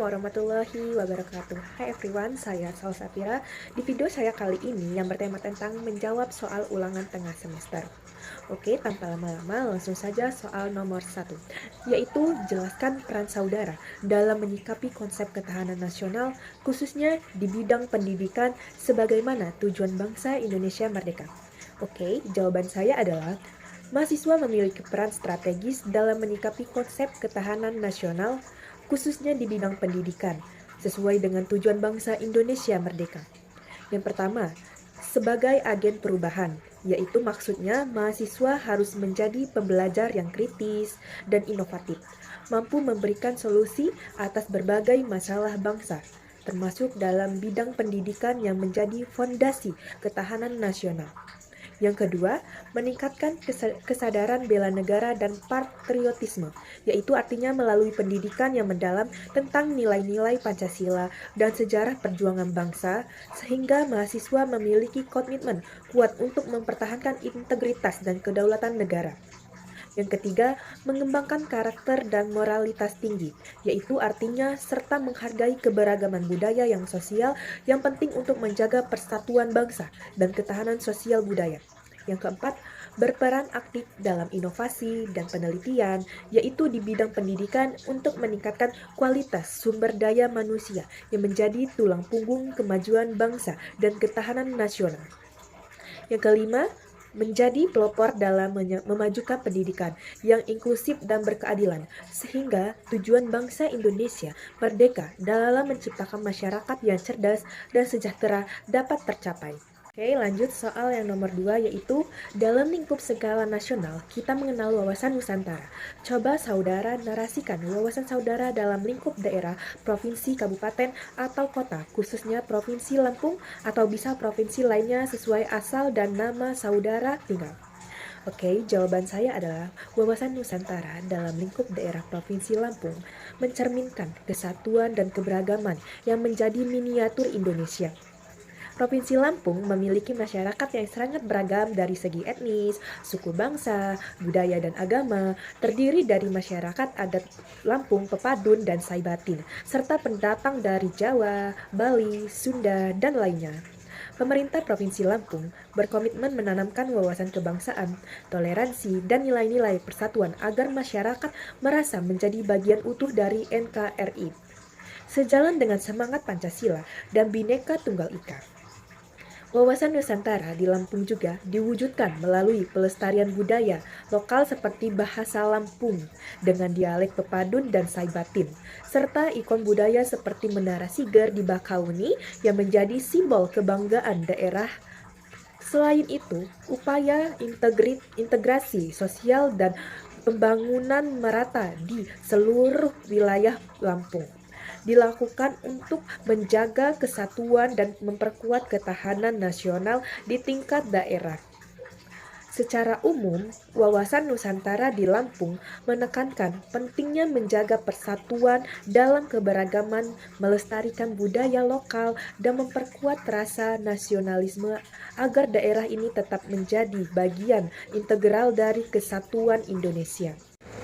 warahmatullahi wabarakatuh. Hai everyone, saya Sal Safira. Di video saya kali ini yang bertema tentang menjawab soal ulangan tengah semester. Oke, tanpa lama-lama langsung saja soal nomor 1, yaitu jelaskan peran saudara dalam menyikapi konsep ketahanan nasional, khususnya di bidang pendidikan sebagaimana tujuan bangsa Indonesia merdeka. Oke, jawaban saya adalah mahasiswa memiliki peran strategis dalam menyikapi konsep ketahanan nasional, khususnya di bidang pendidikan, sesuai dengan tujuan bangsa Indonesia merdeka. Yang pertama, sebagai agen perubahan, yaitu maksudnya mahasiswa harus menjadi pembelajar yang kritis dan inovatif, mampu memberikan solusi atas berbagai masalah bangsa, termasuk dalam bidang pendidikan yang menjadi fondasi ketahanan nasional. Yang kedua, meningkatkan kesadaran bela negara dan patriotisme, yaitu artinya melalui pendidikan yang mendalam tentang nilai-nilai Pancasila dan sejarah perjuangan bangsa, sehingga mahasiswa memiliki komitmen kuat untuk mempertahankan integritas dan kedaulatan negara. Yang ketiga, mengembangkan karakter dan moralitas tinggi, yaitu artinya serta menghargai keberagaman budaya yang sosial yang penting untuk menjaga persatuan bangsa dan ketahanan sosial budaya. Yang keempat, berperan aktif dalam inovasi dan penelitian, yaitu di bidang pendidikan untuk meningkatkan kualitas sumber daya manusia yang menjadi tulang punggung kemajuan bangsa dan ketahanan nasional. Yang kelima, menjadi pelopor dalam memajukan pendidikan yang inklusif dan berkeadilan, sehingga tujuan bangsa Indonesia merdeka dalam menciptakan masyarakat yang cerdas dan sejahtera dapat tercapai. Oke, lanjut soal yang nomor 2, yaitu dalam lingkup skala nasional kita mengenal wawasan Nusantara. Coba saudara narasikan wawasan saudara dalam lingkup daerah, provinsi, kabupaten, atau kota, khususnya Provinsi Lampung atau bisa provinsi lainnya sesuai asal dan nama saudara tinggal. Oke, jawaban saya adalah wawasan Nusantara dalam lingkup daerah Provinsi Lampung mencerminkan kesatuan dan keberagaman yang menjadi miniatur Indonesia. Provinsi Lampung memiliki masyarakat yang sangat beragam dari segi etnis, suku bangsa, budaya dan agama, terdiri dari masyarakat adat Lampung, Pepadun, dan Saibatin, serta pendatang dari Jawa, Bali, Sunda, dan lainnya. Pemerintah Provinsi Lampung berkomitmen menanamkan wawasan kebangsaan, toleransi, dan nilai-nilai persatuan agar masyarakat merasa menjadi bagian utuh dari NKRI. Sejalan dengan semangat Pancasila dan Bhinneka Tunggal Ika. Wawasan Nusantara di Lampung juga diwujudkan melalui pelestarian budaya lokal seperti bahasa Lampung dengan dialek Pepadun dan Saibatin, serta ikon budaya seperti Menara Siger di Bakauni yang menjadi simbol kebanggaan daerah. Selain itu, upaya integrasi sosial dan pembangunan merata di seluruh wilayah Lampung dilakukan untuk menjaga kesatuan dan memperkuat ketahanan nasional di tingkat daerah. Secara umum, wawasan Nusantara di Lampung menekankan pentingnya menjaga persatuan dalam keberagaman, melestarikan budaya lokal, dan memperkuat rasa nasionalisme agar daerah ini tetap menjadi bagian integral dari kesatuan Indonesia.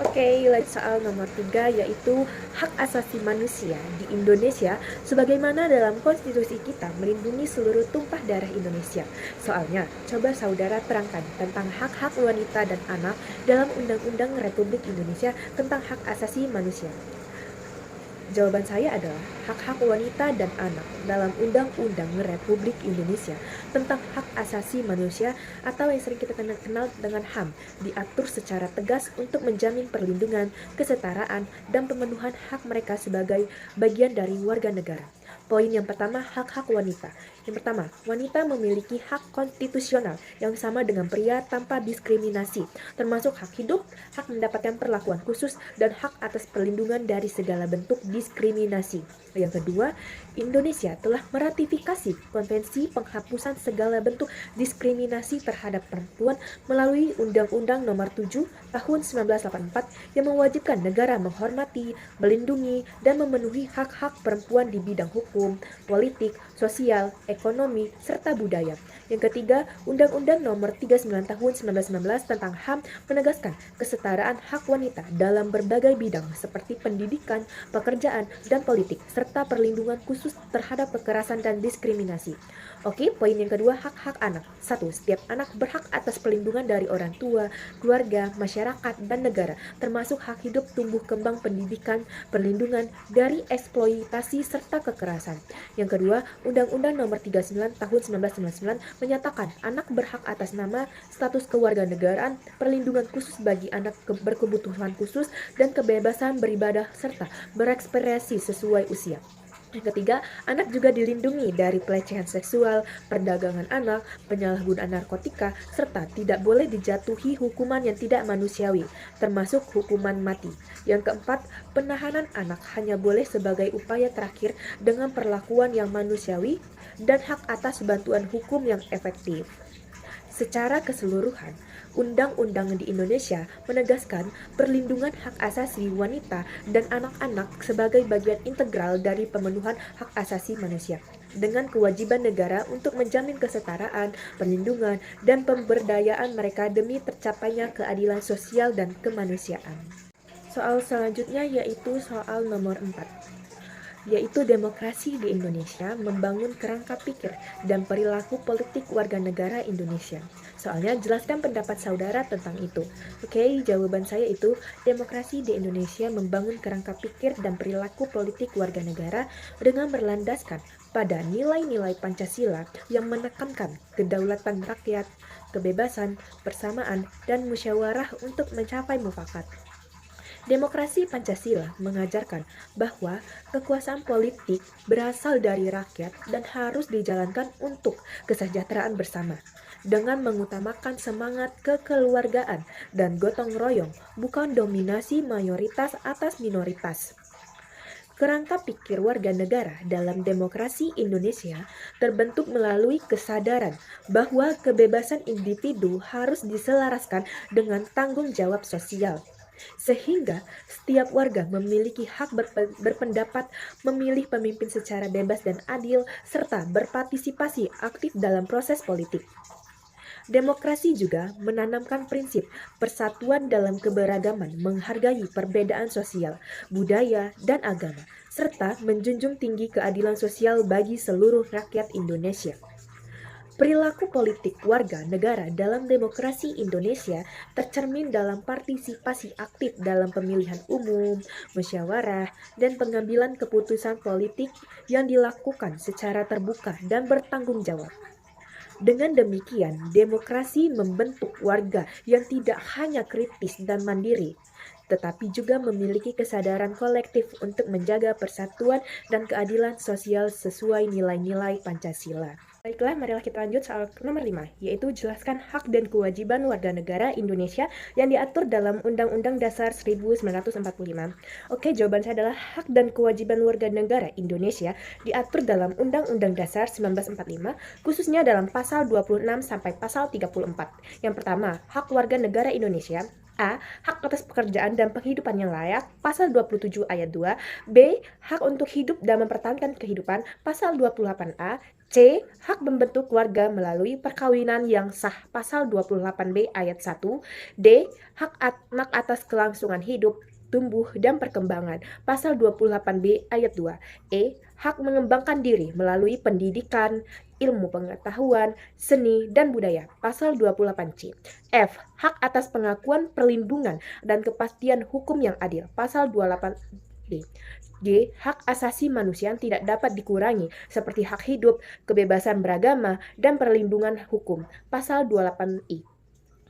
Oke, lanjut soal nomor 3, yaitu hak asasi manusia di Indonesia sebagaimana dalam konstitusi kita melindungi seluruh tumpah darah Indonesia. Soalnya, coba saudara terangkan tentang hak-hak wanita dan anak dalam Undang-Undang Republik Indonesia tentang hak asasi manusia. Jawaban saya adalah hak-hak wanita dan anak dalam Undang-Undang Republik Indonesia tentang hak asasi manusia atau yang sering kita kenal dengan HAM diatur secara tegas untuk menjamin perlindungan, kesetaraan, dan pemenuhan hak mereka sebagai bagian dari warga negara. Poin yang pertama, hak-hak wanita. Yang pertama, wanita memiliki hak konstitusional yang sama dengan pria tanpa diskriminasi, termasuk hak hidup, hak mendapatkan perlakuan khusus, dan hak atas perlindungan dari segala bentuk diskriminasi. Yang kedua, Indonesia telah meratifikasi Konvensi Penghapusan Segala Bentuk Diskriminasi Terhadap Perempuan melalui Undang-Undang Nomor 7 Tahun 1984 yang mewajibkan negara menghormati, melindungi, dan memenuhi hak-hak perempuan di bidang hukum, politik, sosial, ekonomi, serta budaya. Yang ketiga, Undang-Undang Nomor 39 Tahun 1919 tentang HAM menegaskan kesetaraan hak wanita dalam berbagai bidang seperti pendidikan, pekerjaan, dan politik, serta perlindungan khusus terhadap kekerasan dan diskriminasi. Oke, poin yang kedua, hak-hak anak. 1. Setiap anak berhak atas perlindungan dari orang tua, keluarga, masyarakat, dan negara, termasuk hak hidup, tumbuh kembang, pendidikan, perlindungan dari eksploitasi serta kekerasan. Yang kedua, Undang-Undang Nomor 39 Tahun 1999 menyatakan anak berhak atas nama, status kewarganegaraan, perlindungan khusus bagi anak berkebutuhan khusus, dan kebebasan beribadah serta berekspresi sesuai usia. Yang ketiga, anak juga dilindungi dari pelecehan seksual, perdagangan anak, penyalahgunaan narkotika, serta tidak boleh dijatuhi hukuman yang tidak manusiawi, termasuk hukuman mati. Yang keempat, penahanan anak hanya boleh sebagai upaya terakhir dengan perlakuan yang manusiawi dan hak atas bantuan hukum yang efektif. Secara keseluruhan, undang-undang di Indonesia menegaskan perlindungan hak asasi wanita dan anak-anak sebagai bagian integral dari pemenuhan hak asasi manusia, dengan kewajiban negara untuk menjamin kesetaraan, perlindungan, dan pemberdayaan mereka demi tercapainya keadilan sosial dan kemanusiaan. Soal selanjutnya yaitu soal nomor 4, yaitu demokrasi di Indonesia membangun kerangka pikir dan perilaku politik warga negara Indonesia. Soalnya jelaskan pendapat saudara tentang itu. Oke, jawaban saya itu demokrasi di Indonesia membangun kerangka pikir dan perilaku politik warga negara dengan berlandaskan pada nilai-nilai Pancasila yang menekankan kedaulatan rakyat, kebebasan, persamaan, dan musyawarah untuk mencapai mufakat. Demokrasi Pancasila mengajarkan bahwa kekuasaan politik berasal dari rakyat dan harus dijalankan untuk kesejahteraan bersama, dengan mengutamakan semangat kekeluargaan dan gotong royong, bukan dominasi mayoritas atas minoritas. Kerangka pikir warga negara dalam demokrasi Indonesia terbentuk melalui kesadaran bahwa kebebasan individu harus diselaraskan dengan tanggung jawab sosial, sehingga setiap warga memiliki hak berpendapat, memilih pemimpin secara bebas dan adil, serta berpartisipasi aktif dalam proses politik. Demokrasi juga menanamkan prinsip persatuan dalam keberagaman, menghargai perbedaan sosial, budaya, dan agama, serta menjunjung tinggi keadilan sosial bagi seluruh rakyat Indonesia. Perilaku politik warga negara dalam demokrasi Indonesia tercermin dalam partisipasi aktif dalam pemilihan umum, musyawarah, dan pengambilan keputusan politik yang dilakukan secara terbuka dan bertanggung jawab. Dengan demikian, demokrasi membentuk warga yang tidak hanya kritis dan mandiri, tetapi juga memiliki kesadaran kolektif untuk menjaga persatuan dan keadilan sosial sesuai nilai-nilai Pancasila. Baiklah, marilah kita lanjut soal nomor 5, yaitu jelaskan hak dan kewajiban warga negara Indonesia yang diatur dalam Undang-Undang Dasar 1945. Oke, jawaban saya adalah hak dan kewajiban warga negara Indonesia diatur dalam Undang-Undang Dasar 1945, khususnya dalam pasal 26 sampai pasal 34. Yang pertama, hak warga negara Indonesia. A. Hak atas pekerjaan dan penghidupan yang layak, pasal 27 ayat 2. B. Hak untuk hidup dan mempertahankan kehidupan, pasal 28A. C. Hak membentuk keluarga melalui perkawinan yang sah, pasal 28B ayat 1. D. Hak anak atas kelangsungan hidup, tumbuh, dan perkembangan, pasal 28B ayat 2. E. Hak mengembangkan diri melalui pendidikan, ilmu pengetahuan, seni, dan budaya, pasal 28C. F. Hak atas pengakuan, perlindungan, dan kepastian hukum yang adil, pasal 28D. G. Hak asasi manusia yang tidak dapat dikurangi, seperti hak hidup, kebebasan beragama, dan perlindungan hukum, pasal 28I.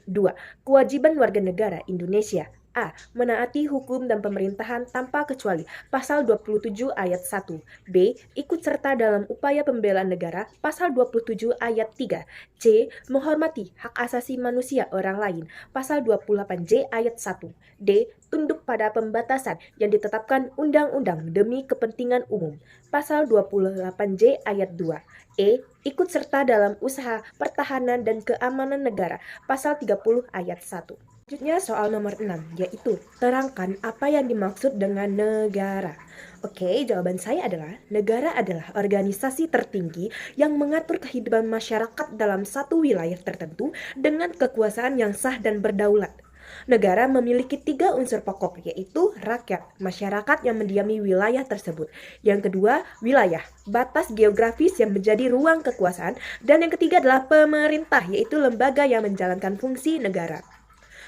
2. Kewajiban warga negara Indonesia. A. Menaati hukum dan pemerintahan tanpa kecuali, pasal 27 ayat 1. B. Ikut serta dalam upaya pembelaan negara, pasal 27 ayat 3. C. Menghormati hak asasi manusia orang lain, pasal 28J ayat 1. D. Tunduk pada pembatasan yang ditetapkan undang-undang demi kepentingan umum, pasal 28J ayat 2. E. Ikut serta dalam usaha pertahanan dan keamanan negara, pasal 30 ayat 1. Selanjutnya soal nomor 6, yaitu terangkan apa yang dimaksud dengan negara. Oke, jawaban saya adalah negara adalah organisasi tertinggi yang mengatur kehidupan masyarakat dalam satu wilayah tertentu dengan kekuasaan yang sah dan berdaulat. Negara memiliki 3 unsur pokok, yaitu rakyat, masyarakat yang mendiami wilayah tersebut. Yang kedua, wilayah, batas geografis yang menjadi ruang kekuasaan. Dan yang ketiga adalah pemerintah, yaitu lembaga yang menjalankan fungsi negara.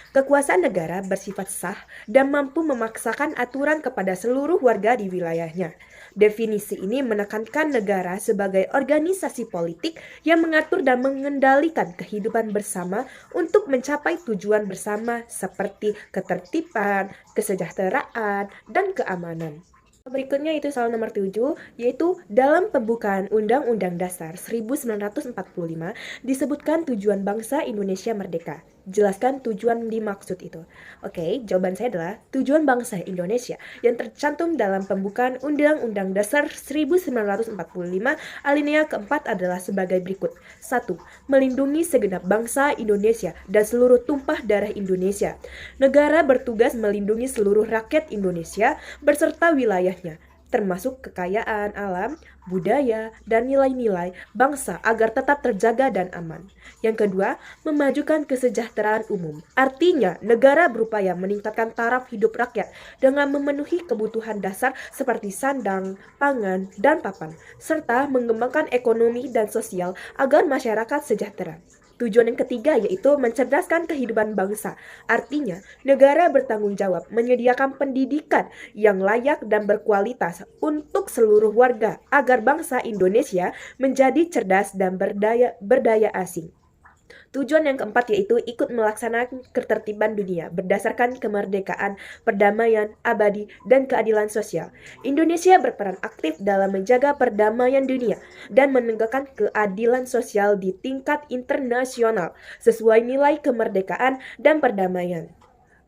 Kekuasaan negara bersifat sah dan mampu memaksakan aturan kepada seluruh warga di wilayahnya. Definisi ini menekankan negara sebagai organisasi politik yang mengatur dan mengendalikan kehidupan bersama untuk mencapai tujuan bersama seperti ketertiban, kesejahteraan, dan keamanan. Berikutnya itu soal nomor 7, yaitu dalam pembukaan Undang-Undang Dasar 1945 disebutkan tujuan bangsa Indonesia merdeka. Jelaskan tujuan dimaksud itu. Oke, jawaban saya adalah tujuan bangsa Indonesia yang tercantum dalam pembukaan Undang-Undang Dasar 1945 alinea keempat adalah sebagai berikut. 1. Melindungi segenap bangsa Indonesia dan seluruh tumpah darah Indonesia. Negara bertugas melindungi seluruh rakyat Indonesia beserta wilayahnya, termasuk kekayaan alam, budaya, dan nilai-nilai bangsa agar tetap terjaga dan aman. Yang kedua, memajukan kesejahteraan umum. Artinya, negara berupaya meningkatkan taraf hidup rakyat dengan memenuhi kebutuhan dasar seperti sandang, pangan, dan papan, serta mengembangkan ekonomi dan sosial agar masyarakat sejahtera. Tujuan yang ketiga yaitu mencerdaskan kehidupan bangsa. Artinya, negara bertanggung jawab menyediakan pendidikan yang layak dan berkualitas untuk seluruh warga agar bangsa Indonesia menjadi cerdas dan berdaya asing. Tujuan yang keempat yaitu ikut melaksanakan ketertiban dunia berdasarkan kemerdekaan, perdamaian, abadi, dan keadilan sosial. Indonesia berperan aktif dalam menjaga perdamaian dunia dan menegakkan keadilan sosial di tingkat internasional sesuai nilai kemerdekaan dan perdamaian.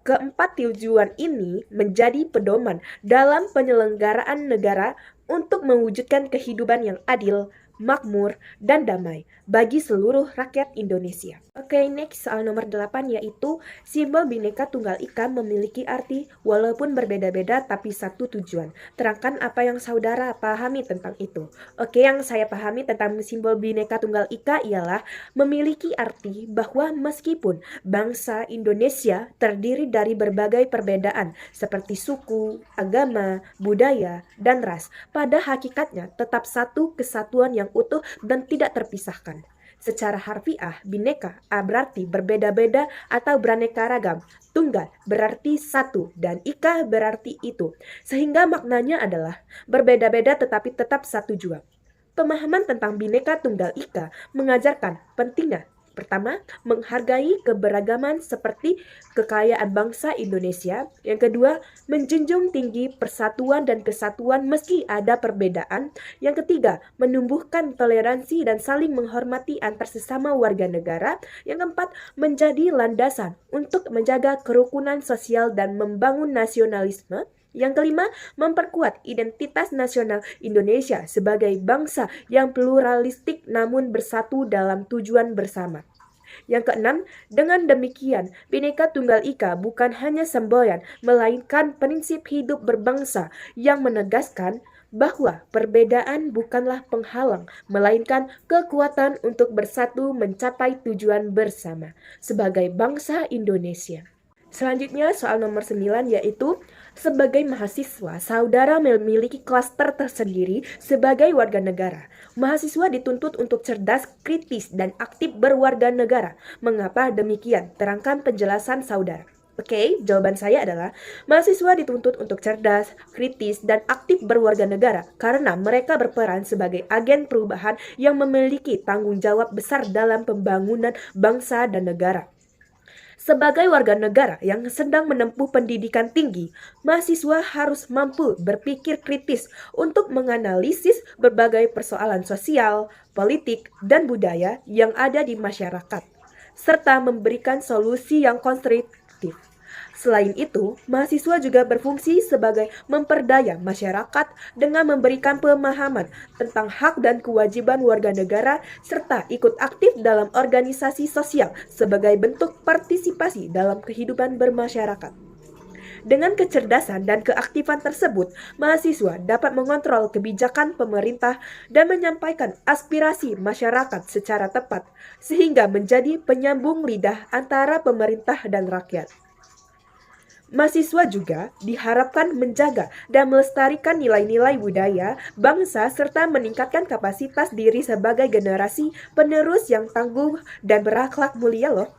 Keempat tujuan ini menjadi pedoman dalam penyelenggaraan negara untuk mewujudkan kehidupan yang adil, makmur, dan damai bagi seluruh rakyat Indonesia. Oke, next soal nomor 8 yaitu simbol Bhinneka Tunggal Ika memiliki arti walaupun berbeda-beda tapi satu tujuan. Terangkan apa yang saudara pahami tentang itu. Oke, yang saya pahami tentang simbol Bhinneka Tunggal Ika ialah memiliki arti bahwa meskipun bangsa Indonesia terdiri dari berbagai perbedaan seperti suku, agama, budaya, dan ras, pada hakikatnya tetap satu kesatuan yang utuh dan tidak terpisahkan. Secara harfiah, bineka berarti berbeda-beda atau beraneka ragam. Tunggal berarti satu dan ika berarti itu. Sehingga maknanya adalah berbeda-beda tetapi tetap satu jua. Pemahaman tentang Bhinneka Tunggal Ika mengajarkan pentingnya pertama, menghargai keberagaman seperti kekayaan bangsa Indonesia. Yang kedua, menjunjung tinggi persatuan dan kesatuan meski ada perbedaan. Yang ketiga, menumbuhkan toleransi dan saling menghormati antar sesama warga negara. Yang keempat, menjadi landasan untuk menjaga kerukunan sosial dan membangun nasionalisme. Yang kelima, memperkuat identitas nasional Indonesia sebagai bangsa yang pluralistik namun bersatu dalam tujuan bersama. Yang keenam, dengan demikian, Bhinneka Tunggal Ika bukan hanya semboyan, melainkan prinsip hidup berbangsa yang menegaskan bahwa perbedaan bukanlah penghalang, melainkan kekuatan untuk bersatu mencapai tujuan bersama sebagai bangsa Indonesia. Selanjutnya soal nomor 9 yaitu sebagai mahasiswa, saudara memiliki klaster tersendiri sebagai warga negara. Mahasiswa dituntut untuk cerdas, kritis, dan aktif berwarga negara. Mengapa demikian? Terangkan penjelasan saudara. Oke, jawaban saya adalah mahasiswa dituntut untuk cerdas, kritis, dan aktif berwarga negara karena mereka berperan sebagai agen perubahan yang memiliki tanggung jawab besar dalam pembangunan bangsa dan negara. Sebagai warga negara yang sedang menempuh pendidikan tinggi, mahasiswa harus mampu berpikir kritis untuk menganalisis berbagai persoalan sosial, politik, dan budaya yang ada di masyarakat, serta memberikan solusi yang konstruktif. Selain itu, mahasiswa juga berfungsi sebagai memperdaya masyarakat dengan memberikan pemahaman tentang hak dan kewajiban warga negara serta ikut aktif dalam organisasi sosial sebagai bentuk partisipasi dalam kehidupan bermasyarakat. Dengan kecerdasan dan keaktifan tersebut, mahasiswa dapat mengontrol kebijakan pemerintah dan menyampaikan aspirasi masyarakat secara tepat, sehingga menjadi penyambung lidah antara pemerintah dan rakyat. Mahasiswa juga diharapkan menjaga dan melestarikan nilai-nilai budaya, bangsa, serta meningkatkan kapasitas diri sebagai generasi penerus yang tangguh dan berakhlak mulia loh,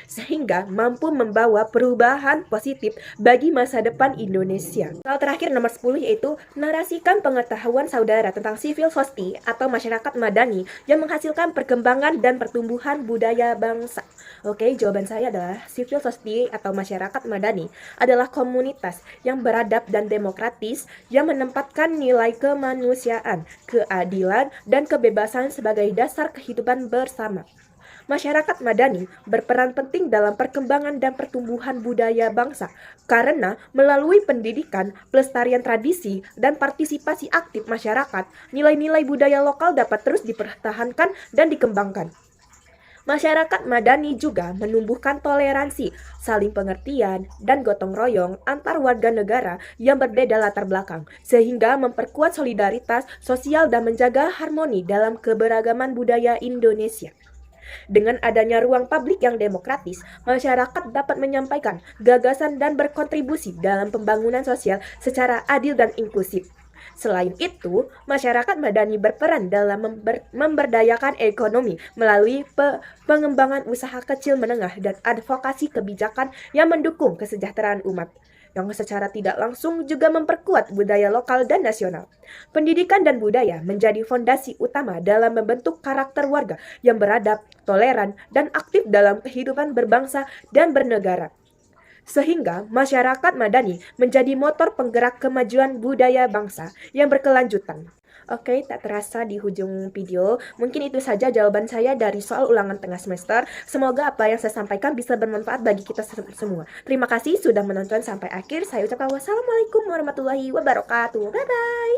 sehingga mampu membawa perubahan positif bagi masa depan Indonesia. Soal terakhir nomor 10 yaitu narasikan pengetahuan saudara tentang civil society atau masyarakat madani yang menghasilkan perkembangan dan pertumbuhan budaya bangsa. Oke, jawaban saya adalah civil society atau masyarakat madani adalah komunitas yang beradab dan demokratis yang menempatkan nilai kemanusiaan, keadilan, dan kebebasan sebagai dasar kehidupan bersama. Masyarakat madani berperan penting dalam perkembangan dan pertumbuhan budaya bangsa karena melalui pendidikan, pelestarian tradisi, dan partisipasi aktif masyarakat, nilai-nilai budaya lokal dapat terus dipertahankan dan dikembangkan. Masyarakat madani juga menumbuhkan toleransi, saling pengertian, dan gotong royong antar warga negara yang berbeda latar belakang, sehingga memperkuat solidaritas sosial dan menjaga harmoni dalam keberagaman budaya Indonesia. Dengan adanya ruang publik yang demokratis, masyarakat dapat menyampaikan gagasan dan berkontribusi dalam pembangunan sosial secara adil dan inklusif. Selain itu, masyarakat madani berperan dalam memberdayakan ekonomi melalui pengembangan usaha kecil menengah dan advokasi kebijakan yang mendukung kesejahteraan umat, yang secara tidak langsung juga memperkuat budaya lokal dan nasional. Pendidikan dan budaya menjadi fondasi utama dalam membentuk karakter warga yang beradab, toleran, dan aktif dalam kehidupan berbangsa dan bernegara. Sehingga masyarakat madani menjadi motor penggerak kemajuan budaya bangsa yang berkelanjutan. Oke, tak terasa di ujung video. Mungkin itu saja jawaban saya dari soal ulangan tengah semester. Semoga apa yang saya sampaikan bisa bermanfaat bagi kita semua. Terima kasih sudah menonton sampai akhir. Saya ucapkan wassalamualaikum warahmatullahi wabarakatuh. Bye-bye.